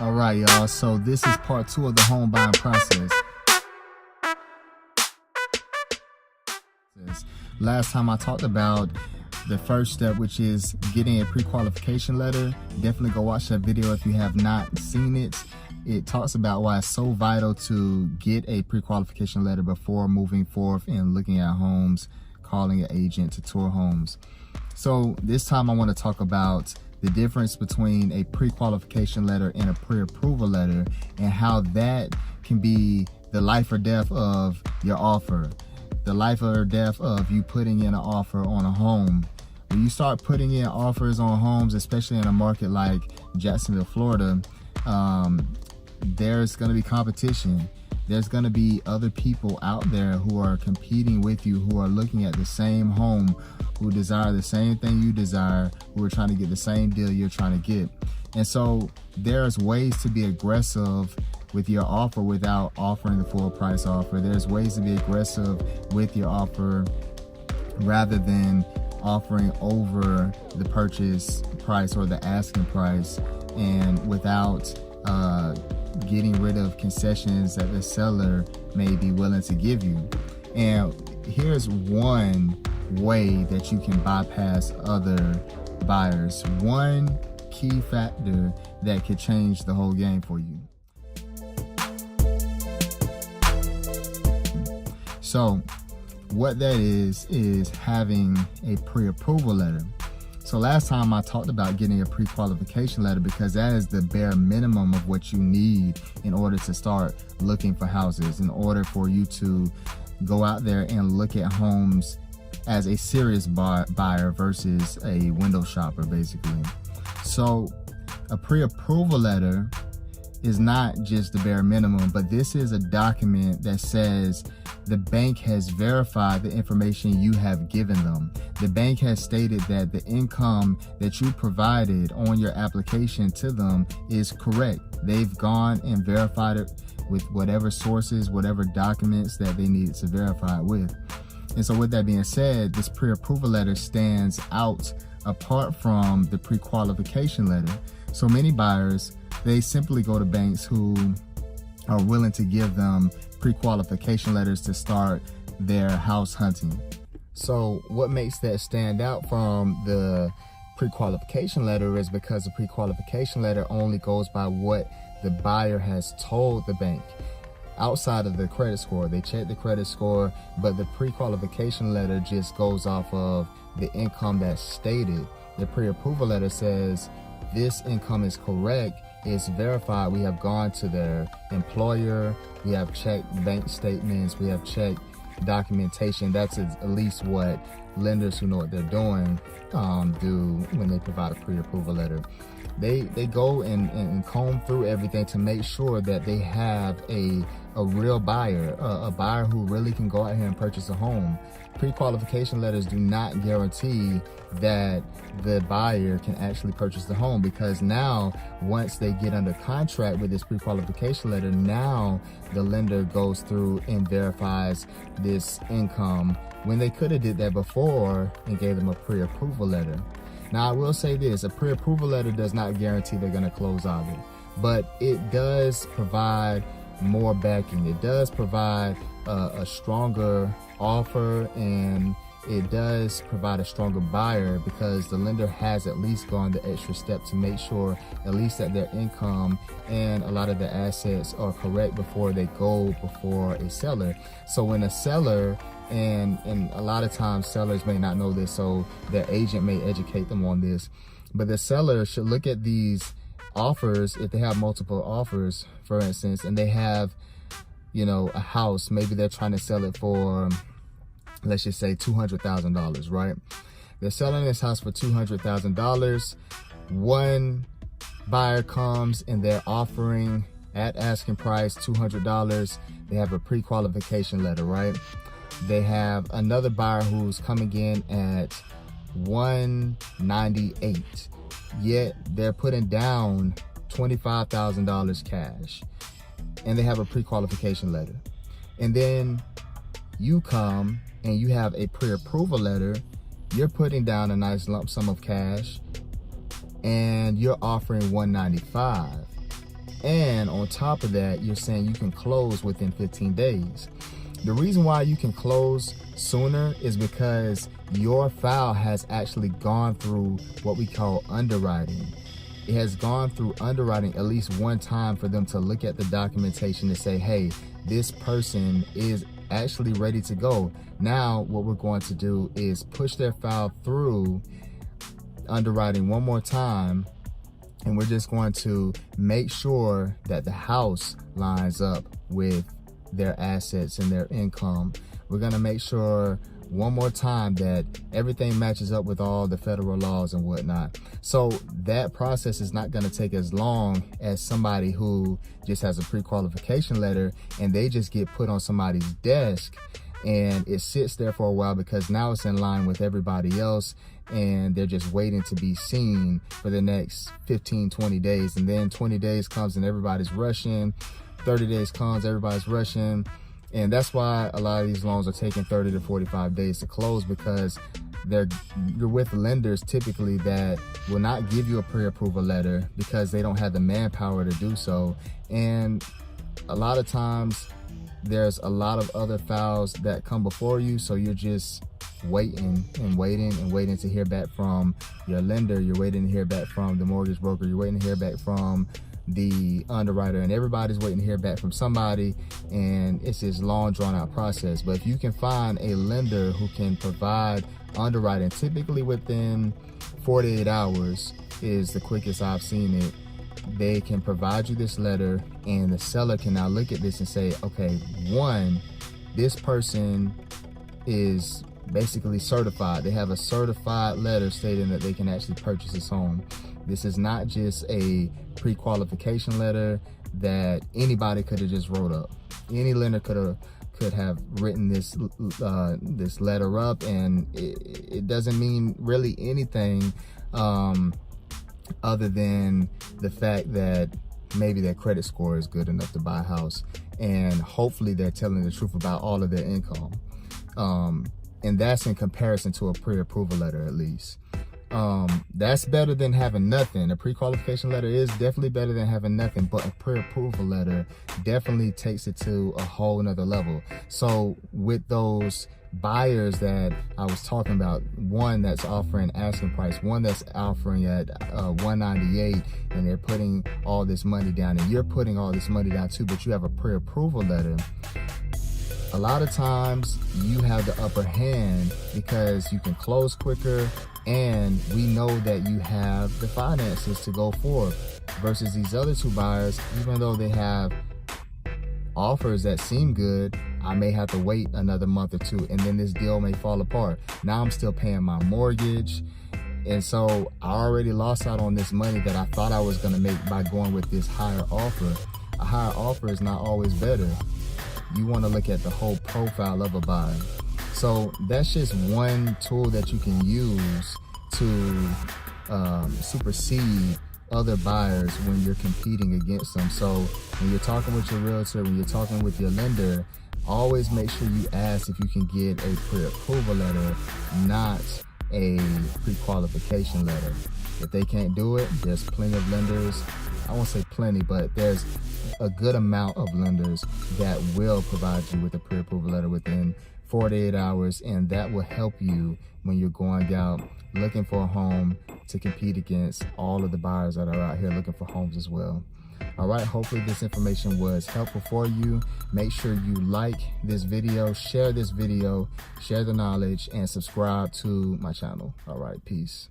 All right, y'all. So this is part 2 of the home buying process. Last time I talked about the first step, which is getting a pre-qualification letter. Definitely go watch that video if you have not seen it. It talks about why it's so vital to get a pre-qualification letter before moving forth and looking at homes, calling an agent to tour homes. So this time I want to talk about the difference between a pre-qualification letter and a pre-approval letter, and how that can be the life or death of your offer, the life or death of you putting in an offer on a home. When you start putting in offers on homes, especially in a market like Jacksonville, Florida, there's going to be competition. There's going to be other people out there who are competing with you, who are looking at the same home, who desire the same thing you desire, who are trying to get the same deal you're trying to get. And so there's ways to be aggressive with your offer without offering the full price offer. There's ways to be aggressive with your offer rather than offering over the purchase price or the asking price, and without getting rid of concessions that the seller may be willing to give you. And here's one way that you can bypass other buyers. One key factor that could change the whole game for you. So what that is having a pre-approval letter. So last time I talked about getting a pre-qualification letter because that is the bare minimum of what you need in order to start looking for houses, in order for you to go out there and look at homes as a serious buyer versus a window shopper, basically. So a pre-approval letter is not just the bare minimum, but this is a document that says the bank has verified the information you have given them. The bank has stated that the income that you provided on your application to them is correct. They've gone and verified it with whatever sources, whatever documents that they needed to verify it with. And so with that being said, this pre-approval letter stands out apart from the pre-qualification letter. So many buyers, they simply go to banks who are willing to give them pre-qualification letters to start their house hunting. So what makes that stand out from the pre-qualification letter is because the pre-qualification letter only goes by what the buyer has told the bank. Outside of the credit score, they check the credit score, but the pre-qualification letter just goes off of the income that's stated. The pre-approval letter says this income is correct, it's verified, we have gone to their employer, we have checked bank statements, we have checked documentation. That's at least what lenders who know what they're doing do when they provide a pre-approval letter. They go and comb through everything to make sure that they have a real buyer, a buyer who really can go out here and purchase a home. Pre-qualification letters do not guarantee that the buyer can actually purchase the home, because now once they get under contract with this pre-qualification letter, now the lender goes through and verifies this income when they could have did that before and gave them a pre-approval letter. Now I will say this, a pre-approval letter does not guarantee they're going to close either, but it does provide more backing. It does provide a stronger offer, and it does provide a stronger buyer because the lender has at least gone the extra step to make sure at least that their income and a lot of their assets are correct before they go before a seller. So when a seller, and a lot of times sellers may not know this, so their agent may educate them on this, but the seller should look at these offers. If they have multiple offers, for instance, and they have, you know, a house, maybe they're trying to sell it for, let's just say $200,000, right? They're selling this house for $200,000. One buyer comes and they're offering at asking price $200. They have a pre-qualification letter, right? They have another buyer who's coming in at $198, yet they're putting down $25,000 cash, and they have a pre-qualification letter. And then you come and you have a pre-approval letter, you're putting down a nice lump sum of cash, and you're offering $195. And on top of that, you're saying you can close within 15 days. The reason why you can close sooner is because your file has actually gone through what we call underwriting. It has gone through underwriting at least one time for them to look at the documentation and say, hey, this person is actually ready to go. Now, what we're going to do is push their file through underwriting one more time, and we're just going to make sure that the house lines up with their assets and their income. We're going to make sure one more time that everything matches up with all the federal laws and whatnot. So that process is not going to take as long as somebody who just has a pre-qualification letter and they just get put on somebody's desk and it sits there for a while because now it's in line with everybody else and they're just waiting to be seen for the next 15, 20 days. And then 20 days comes and everybody's rushing. 30 days comes, everybody's rushing. And that's why a lot of these loans are taking 30 to 45 days to close, because you're with lenders typically that will not give you a pre-approval letter because they don't have the manpower to do so. And a lot of times there's a lot of other files that come before you, so you're just waiting and waiting and waiting to hear back from your lender. You're waiting to hear back from the mortgage broker. You're waiting to hear back from the underwriter, and everybody's waiting to hear back from somebody, and it's this long drawn out process. But if you can find a lender who can provide underwriting typically within 48 hours is the quickest I've seen it. They can provide you this letter, and the seller can now look at this and say, okay, one, this person is basically certified. They have a certified letter stating that they can actually purchase this home. This is not just a pre-qualification letter that anybody could have just wrote up. Any lender could have written this letter up, and it doesn't mean really anything other than the fact that maybe their credit score is good enough to buy a house, and hopefully they're telling the truth about all of their income. And that's in comparison to a pre-approval letter, at least. That's better than having nothing. A pre-qualification letter is definitely better than having nothing, but a pre-approval letter definitely takes it to a whole nother level. So with those buyers that I was talking about, one that's offering asking price, one that's offering at 198, and they're putting all this money down, and you're putting all this money down too, but you have a pre-approval letter. A lot of times you have the upper hand because you can close quicker, and we know that you have the finances to go forward, versus these other two buyers. Even though they have offers that seem good, I may have to wait another month or two, and then this deal may fall apart. Now I'm still paying my mortgage, and so I already lost out on this money that I thought I was going to make by going with this higher offer. A higher offer is not always better. You want to look at the whole profile of a buyer. So that's just one tool that you can use to supersede other buyers when you're competing against them. So when you're talking with your realtor, when you're talking with your lender, always make sure you ask if you can get a pre-approval letter, not a pre-qualification letter. If they can't do it, there's plenty of lenders. I won't say plenty, but there's a good amount of lenders that will provide you with a pre-approval letter within 48 hours, and that will help you when you're going out looking for a home to compete against all of the buyers that are out here looking for homes as well. All right, hopefully this information was helpful for you. Make sure you like this video, share the knowledge, and subscribe to my channel. All right, peace.